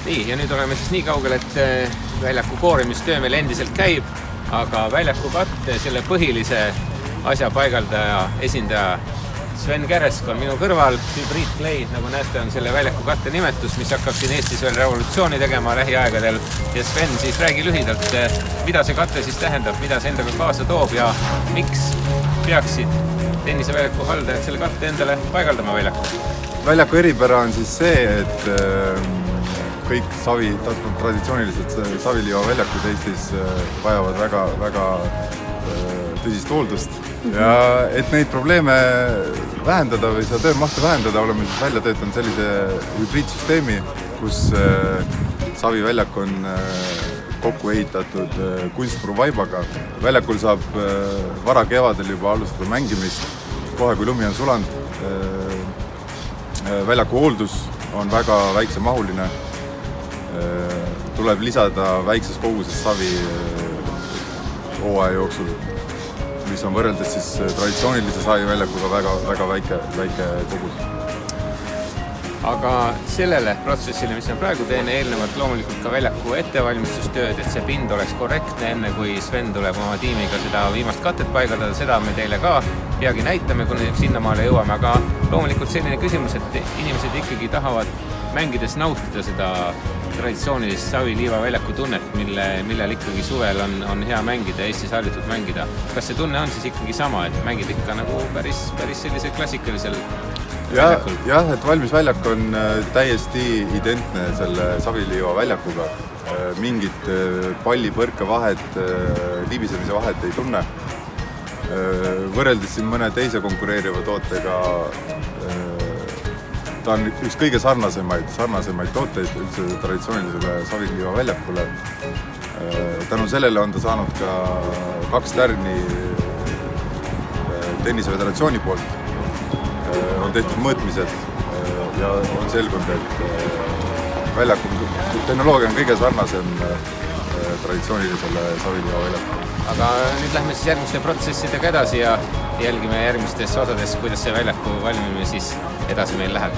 Nii, ja nüüd oleme siis nii kaugel, et väljaku koorimistöö meil endiselt käib, aga väljaku katte selle põhilise asja paigaldaja esindaja Sven Keresk on minu kõrval. Hybrid Clay, nagu näete, on selle väljaku katte nimetus, mis hakkab siin Eestis veel revolutsiooni tegema lähiaegadel. Ja Sven, siis räägi lühidalt, mida see katte siis tähendab, mida see endaga kaasa toob ja miks peaksid tenniseväljaku haldajad selle katte endale paigaldama väljaku? Väljaku eripära on siis see, et kõik traditsioonilised saviliiva väljakud Eestis vajavad väga tõsist hooldust. Ja et neid probleeme vähendada või seda töömahtu vähendada, oleme siis välja töötanud sellise hübriidsüsteemi, kus saviväljak on kokku ehitatud kunstpuruvaibaga. Väljakul saab vara kevadel juba alustada mängimist, kohe kui lumi on sulanud. Väljaku hooldus on väga väiksemahuline. Tuleb lisada väikses koguses savi hooaja jooksul, mis on võrreldes siis traditsioonilise saviväljakuga väga väike kogus. Aga sellele protsessile, mis on praegu teene, eelnevalt loomulikult ka väljaku ettevalmistustööd, et see pind oleks korrektne, enne kui Sven tuleb oma tiimiga seda viimast katet paigaldada, seda me teile ka peagi näitame, kui sinnamaale jõuame, aga loomulikult selline küsimus, et inimesed ikkagi tahavad mängides nautida seda traditsioonilist saviliiva väljaku tunnet, millel ikkagi suvel on hea mängida ja Eestis harjutud mängida. Kas see tunne on siis ikkagi sama, et mängid ikka nagu päris sellisel klassikalisel väljakul? Jah, et valmis väljak on täiesti identne selle saviliiva väljakuga. Mingit pallipõrke vahet, libisemise vahet ei tunne. Võrreldes siin mõne teise konkureeriva tootega, ta on üks kõige sarnasemaid tooteid üldse traditsioonilisele saviliiva väljakule. Tänu sellele on ta saanud ka 2 tärni tenniseföderatsiooni poolt. On tehtud mõõtmised ja on selgunud, et väljaku tehnoloogia on kõige sarnasem traditsioonilisele saviliiva väljakule. Aga nüüd lähme siis järgmiste protsessidega edasi ja jälgime järgmistes osades, kuidas see väljaku valmimine siis edasi meil läheb.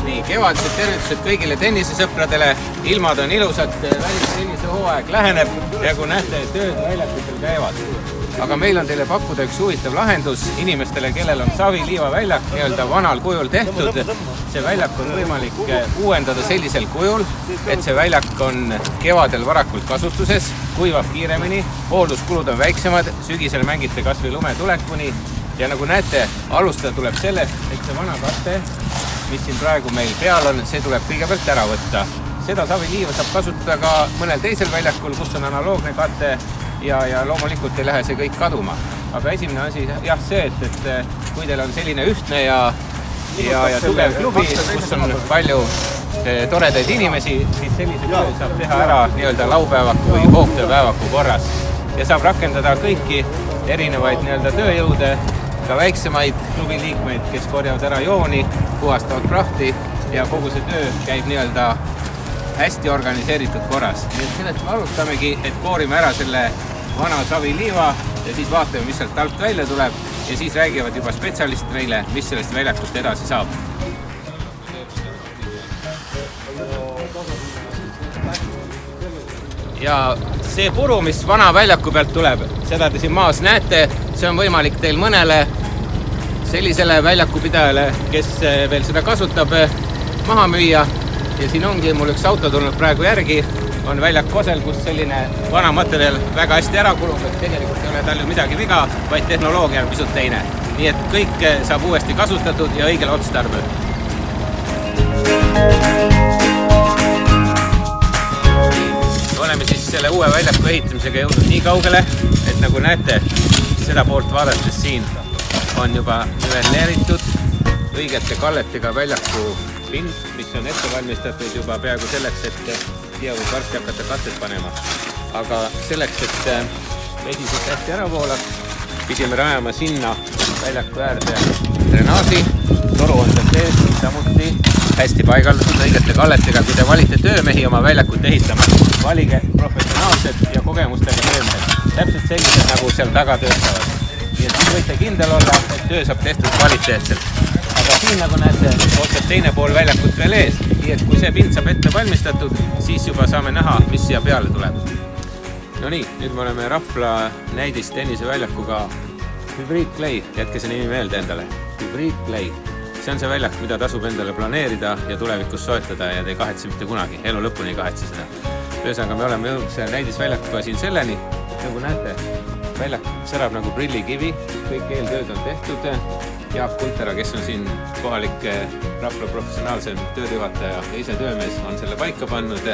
Nii, kevadised tervitused kõigile tennisesõpradele. Ilmad on ilusad, välistennise hooaeg läheneb ja kui näete, tööd väljakutel käivad. Aga meil on teile pakkuda üks huvitav lahendus inimestele, kellel on saviliiva väljak nii-öelda vanal kujul tehtud. See väljak on võimalik uuendada sellisel kujul, et see väljak on kevadel varakult kasutuses, kuivab kiiremini, hoolduskulud on väiksemad, sügisel mängite kas või lumetulekuni. Ja nagu näete, alustada tuleb sellest, et see vana katte, mis siin praegu meil peal on, see tuleb kõigepealt ära võtta. Seda saviliiva saab kasutada ka mõnel teisel väljakul, kus on analoogne katte ja loomulikult ei lähe see kõik kaduma. Aga esimene asi jah see, et kui teil on selline ühtne ja tugev klubi, kus on palju toredaid inimesi, siis sellise töö saab teha ära nii-öelda laupäevaku või hoogtööpäevaku korras. Ja saab rakendada kõiki erinevaid nii-öelda tööjõude, ka väiksemaid klubi liikmeid, kes korjavad ära jooni, puhastavad prahti ja kogu see töö käib nii-öelda hästi organiseeritud korras. Nii et sellest me alustamegi, et koorime ära selle vana saviliiva ja siis vaatame, mis sealt alt välja tuleb ja siis räägivad juba spetsialistid meile, mis sellest väljakust edasi saab. Ja see puru, mis vana väljaku pealt tuleb, seda te siin maas näete, see on võimalik teil mõnele sellisele väljakupidajale, kes veel seda kasutab, maha müüa. Ja siin ongi mul üks auto tulnud praegu järgi, on väljak Kosel, kus selline vana materjal väga hästi ära kulub, et tegelikult ei ole tal ju midagi viga, vaid tehnoloogia on pisut teine. Nii et kõik saab uuesti kasutatud ja õigel otstarbel. Oleme siis selle uue väljaku ehitamisega jõudnud nii kaugele, et nagu näete, seda poolt vaadates siin on juba nivelleeritud õigete kalletega väljaku pind, mis on ette valmistatud juba peaaegu selleks, et siia võib varsti hakata katet panema. Aga selleks, et vesi siit hästi ära voolaks, pidime rajama sinna väljaku äärde drenaaži. Toru on seal sees, samuti hästi paigaldatud õigete kalletega. Kui te valite töömehi oma väljakut ehitama, valige professionaalsed ja kogemustega töömehed. Täpselt sellised, nagu seal taga töötavad. Nii et võite kindel olla, et töö saab tehtud kvaliteetselt. Aga siin, nagu näete, ootab teine pool väljakut veel ees. nii et kui see pind saab ette valmistatud, siis juba saame näha, mis siia peale tuleb. No nii, nüüd me oleme Rapla näidis tenniseväljakuga Hybrid Clay, jätke see nimi meelde endale, Hybrid Clay. See on see väljak, mida tasub endale planeerida ja tulevikus soetada ja te ei kahetse mitte kunagi, elu lõpuni ei kahetse seda. Ühesõnaga, me oleme jõudnud selle näidisväljakuga siin selleni, nagu näete, väljak särab nagu prillikivi, kõik eeltööd on tehtud. Jaak Kuntera, kes on siin kohalik Rapla professionaalse tööjuhataja ja ise töömees, on selle paika pannud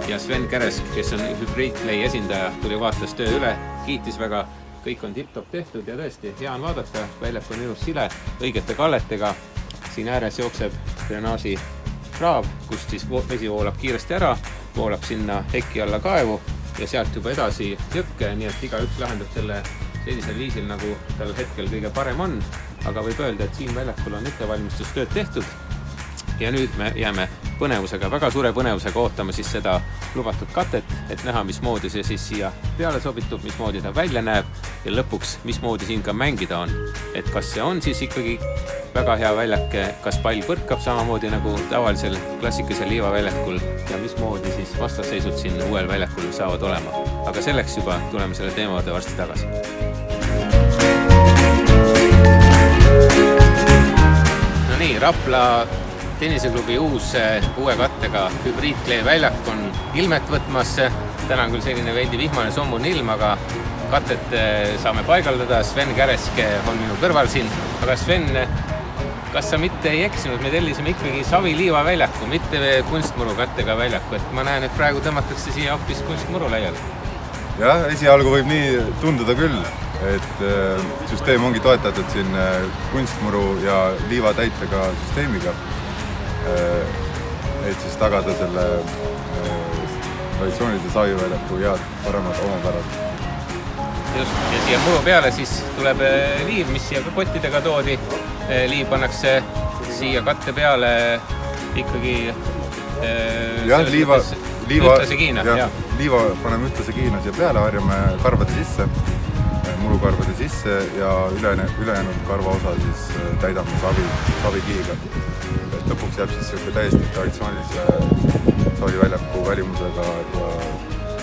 ja Sven Keresk, kes on Hybrid Clay esindaja, tuli vaatas töö üle, kiitis väga, kõik on tipp-top tehtud ja tõesti hea on vaadata, väljak on ilus sile, õigete kalletega, siin ääres jookseb drenaaži kraav, kust siis vesi voolab kiiresti ära, voolab sinna heki alla kaevu ja sealt juba edasi jõkke, nii et igaüks lahendab selle sellisel viisil, nagu tal hetkel kõige parem on, aga võib öelda, et siin väljakul on ettevalmistustööd tehtud ja nüüd me jääme põnevusega, väga suure põnevusega ootama siis seda lubatud katet, et näha, mismoodi see siis siia peale sobitub, mismoodi ta välja näeb ja lõpuks, mismoodi siin ka mängida on. Et kas see on siis ikkagi väga hea väljake, kas pall põrkab samamoodi nagu tavalisel klassikalisel liivaväljakul ja mismoodi siis vastasseisud siin uuel väljakul saavad olema. Aga selleks juba tuleme selle teema juurde varsti tagasi. No nii, Rapla tenniseklubi uue kattega Hybrid Clay väljak on ilmet võtmas. Täna on küll selline veidi vihmane sommune ilm, aga katet saame paigaldada. Sven Keresk on minu kõrval siin. Aga Sven, kas sa mitte ei eksinud? Me tellisime ikkagi saviliiva väljaku, mitte kunstmuru kattega väljaku. Et ma näen, et praegu tõmmatakse siia hoopis kunstmuru laiali. Jah, esialgu võib nii tunduda küll, et süsteem ongi toetatud siin kunstmuru ja liivatäitega süsteemiga. Et siis tagada selle traditsioonilise saviväljaku head paremad omapärad. Just, ja siia muru peale siis tuleb liiv, mis siia kottidega toodi. Liiv pannakse siia katte peale ikkagi ühtlase kiina. Liiva paneme ühtlase kiina siia peale, harjame karbade sisse, murukarbade sisse ja ülejäänud karva osa siis täidame savikiiga. Lõpuks jääb siis täiesti traditsioonilise saviväljaku välimusega ja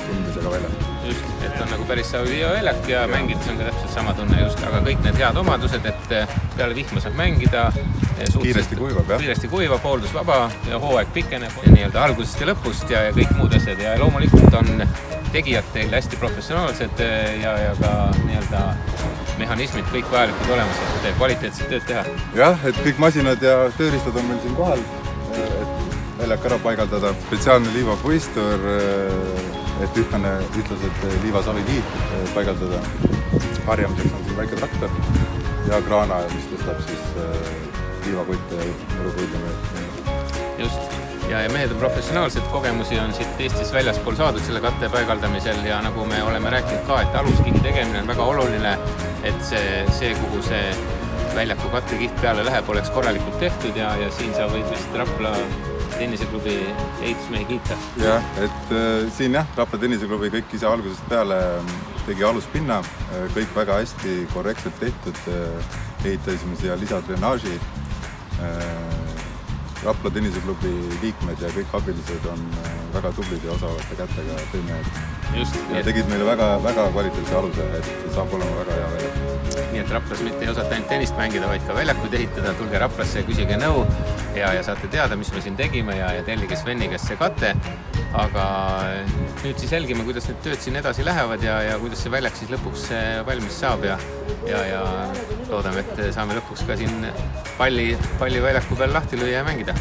tundmisega väljak. Just, et on nagu päris saviliiva väljak ja mängides on ka täpselt sama tunne just, aga kõik need head omadused, et peale vihma saab mängida. Kiiresti kuivab, jah? Kiiresti kuivab, hooldusvaba ja hooaeg pikeneb nii-öelda algusest ja lõpust ja kõik muud asjad. Ja loomulikult on tegijad teil hästi professionaalsed ja ka nii-öelda mehhanismid kõik vajalikud olemas, et kvaliteetset tööd teha. Jah, et kõik masinad ja tööriistad on meil siin kohal, et väljak ära paigaldada. Spetsiaalne liivapuistur, et ütlased liivasavikiit paigaldada. Harjamiseks on siin väike traktor ja kraana, mis tõstab siis liivakutte ja murukutte. Just. Ja mehed on professionaalsed, kogemusi on siit Eestis väljaspool saadud selle katte paigaldamisel ja nagu me oleme rääkinud ka, et aluskihi tegemine on väga oluline, et see kuhu see väljaku kattekiht peale läheb, oleks korralikult tehtud ja siin sa võid vist Rapla tenniseklubi ehitusmehi kiita. Jah, et siin Rapla tenniseklubi kõik ise algusest peale tegi aluspinna, kõik väga hästi korrektselt tehtud, ehitasime siia lisadrenaaži. Rapla tenniseklubi liikmed ja kõik abilised on väga tublid ja osavate kätega töömehed. Just. Ja tegid meile väga kvaliteetse aluse, et saab olema väga hea väljak. Nii et Raplas mitte ei osata ainult tennist mängida, vaid ka väljakuid ehitada. Tulge Raplasse ja küsige nõu ja saate teada, mis me siin tegime ja tellige Sveni käest see kate. Aga nüüd siis jälgime, kuidas need tööd siin edasi lähevad ja kuidas see väljak siis lõpuks valmis saab ja loodame, et saame lõpuks ka siin palli väljaku peal lahti lüüa ja mängida.